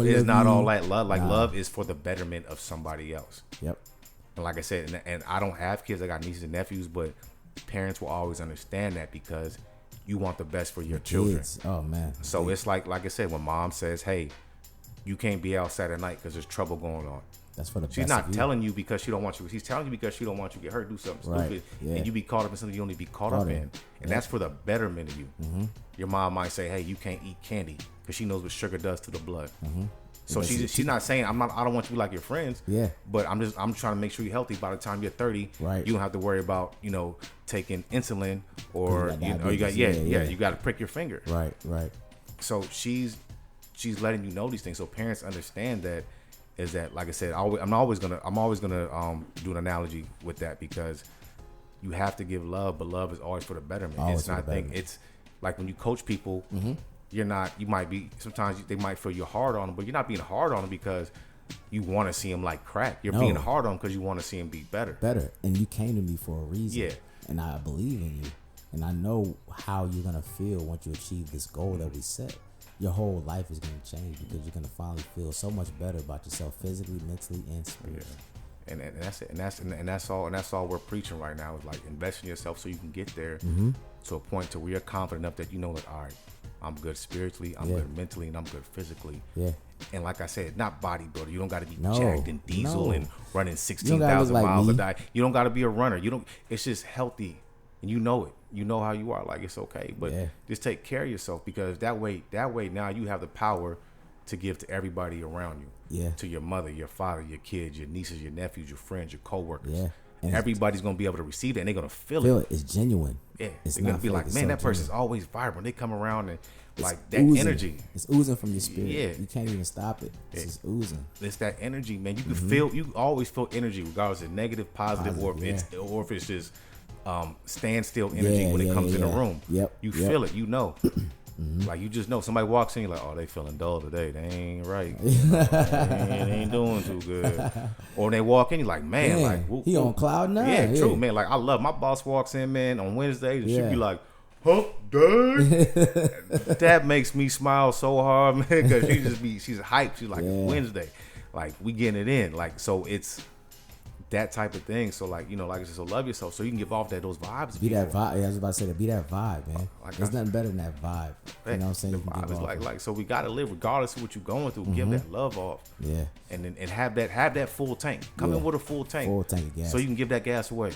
It's not all that love. Like, love is for the betterment of somebody else. Yep. And like I said, and I don't have kids. I got nieces and nephews, but parents will always understand that, because you want the best for your children. Kids. Oh, man. So it's like I said, when mom says, hey, you can't be outside at night because there's trouble going on. That's for the She's best not of you. telling you because she don't want you. She's telling you because she don't want you to get hurt, do something stupid, and you be caught up in something you don't need to be caught up in. And that's for the betterment of you. Your mom might say, hey, you can't eat candy, because she knows what sugar does to the blood. So she's not saying I don't want you to be like your friends. Yeah. But I'm trying to make sure you're healthy. By the time you're 30, right, you don't have to worry about taking insulin, or you got you got to prick your finger. Right. So she's letting you know these things, so parents understand that. Is that, like I said, I'm always gonna do an analogy with that, because you have to give love, but love is always for the betterment. Always it's not thing. It's like when you coach people, you're not. You might be sometimes they might feel you're hard on them, but you're not being hard on them because you want to see them like crack. You're being hard on them because you want to see them be better. And you came to me for a reason. Yeah. And I believe in you, and I know how you're gonna feel once you achieve this goal that we set. Your whole life is going to change, because you're going to finally feel so much better about yourself, physically, mentally, and spiritually. And that's it. And that's all we're preaching right now is like invest in yourself so you can get there to a point to where you're confident enough that you know that all right, I'm good spiritually, I'm good mentally, and I'm good physically. Yeah. And like I said, not bodybuilder. You don't got to be No, jacked and diesel no. and running You 16,000 don't gotta look like miles a me. day. You don't got to be a runner. You don't. It's just healthy, and you know it. You know how you are. Like it's okay, but just take care of yourself because that way now you have the power to give to everybody around you. Yeah. To your mother, your father, your kids, your nieces, your nephews, your friends, your coworkers. Yeah. And everybody's gonna be able to receive it, and they're gonna feel feel it. it. It's genuine. Yeah, It's they're gonna not be fake. like, It's man, so that person's genuine. always vibrant. They come around and It's like that oozing. energy. It's oozing from your spirit. Yeah. You can't even stop it. It's just oozing. It's that energy, man. You can feel. You always feel energy, regardless of negative, positive, or if it's just standstill energy when it comes in the room. Yep. You feel it. You know. Like you just know. Somebody walks in, you're like, oh, they feeling dull today. They ain't right. They ain't doing too good. Or when they walk in, you're like, man, like whoop, he on whoop. cloud nine. Yeah, true, man. Like I love my boss walks in, man, on Wednesdays and she Yeah. be like, hump day. That makes me smile so hard, man, because she's hyped. She's like, it's Wednesday. Like we getting it in. Like so it's that type of thing. So like, you know, like I said, so love yourself so you can give off those vibes. to Be that people. vibe. Yeah, I was about to say that. Be that vibe, man. Like There's nothing better than that vibe. You know what I'm saying? The You can vibe give is off. like so we gotta live regardless of what you're going through. Give that love off. Yeah. And have that full tank. Come in with a full tank. Full tank of gas. So you can give that gas away.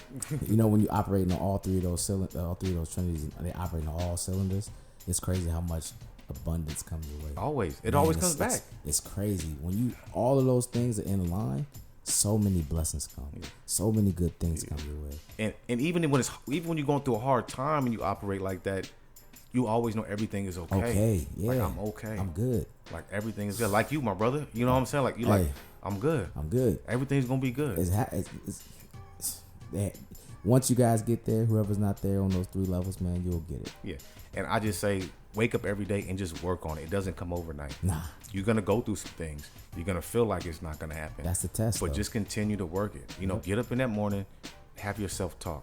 You know, when you operating on all three of those trinities, and they operate on all cylinders, it's crazy how much abundance comes your way. Always. It Man, always comes back. It's crazy. When you all of those things are in line, so many blessings come. So many good things come your way. And even when you're going through a hard time and you operate like that, you always know everything is okay. Okay, yeah. Like I'm okay. I'm good. Like everything is good. Like you, my brother. You know what I'm saying? Like you like I'm good. I'm good. Everything's gonna be good. It's that. Once you guys get there, whoever's not there on those 3 levels, man, you'll get it. Yeah. And I just say wake up every day and just work on it. It doesn't come overnight. Nah. You're gonna go through some things. You're gonna feel like it's not gonna happen. That's the test. But though. just continue to work it. You know, get up in that morning, have your self-talk,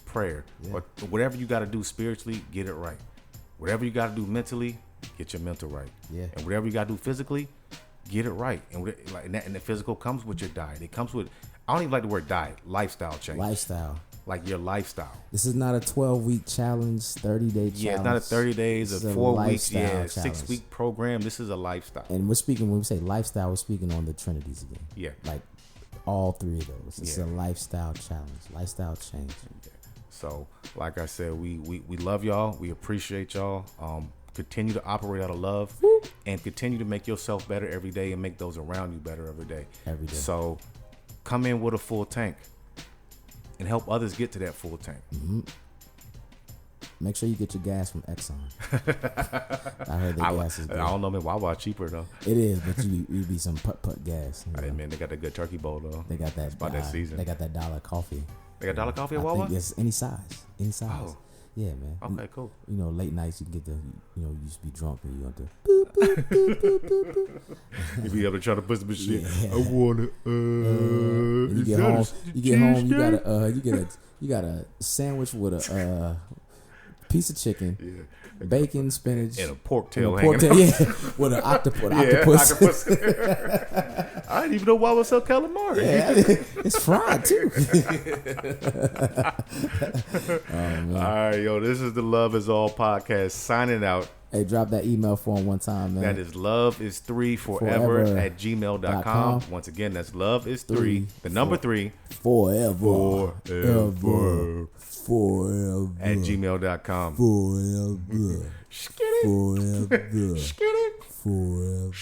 prayer, or whatever you got to do spiritually, get it right. Whatever you got to do mentally, get your mental right. Yeah. And whatever you got to do physically, get it right. And the physical comes with your diet. It comes with, I don't even like the word diet, lifestyle change. Lifestyle. Like your lifestyle. This is not a 12-week challenge, 30-day challenge. Yeah, it's not a 30 days or This is a 4 weeks. lifestyle Yeah, challenge. 6-week program. This is a lifestyle. And when we say lifestyle, we're speaking on the trinities again. Yeah. Like all 3 of those. It's Yeah. a lifestyle challenge, lifestyle change. So, like I said, we love y'all. We appreciate y'all. Continue to operate out of love and continue to make yourself better every day and make those around you better every day. Every day. So, come in with a full tank and help others get to that full tank. Make sure you get your gas from Exxon. I heard their gas is good. I don't know, man. Wawa cheaper though. It is, but you be some putt gas. You Hey, know. man, they got that good turkey bowl though. They got that. about that season. They got that $1 coffee. They got dollar coffee at I Wawa? think yes, any size. Oh. Yeah, man. Okay, cool. You know, late nights you can get you used to be drunk and you want to. You be able to try to put some shit. Yeah. I want to. You get home. You got a sandwich with a piece of chicken, bacon, spinach, And a pork tail and a hanging pork tail, with an octopus. octopus. I didn't even know Wawa sell calamari. Yeah, it's fried too. All right, yo, this is the Love Is All podcast signing out. Hey, drop that email form one time, man. That is loveis3forever at gmail.com. Once again, that's loveis3, the number 3, forever at gmail.com. forever. Skid it. Forever. Skid it. Forever.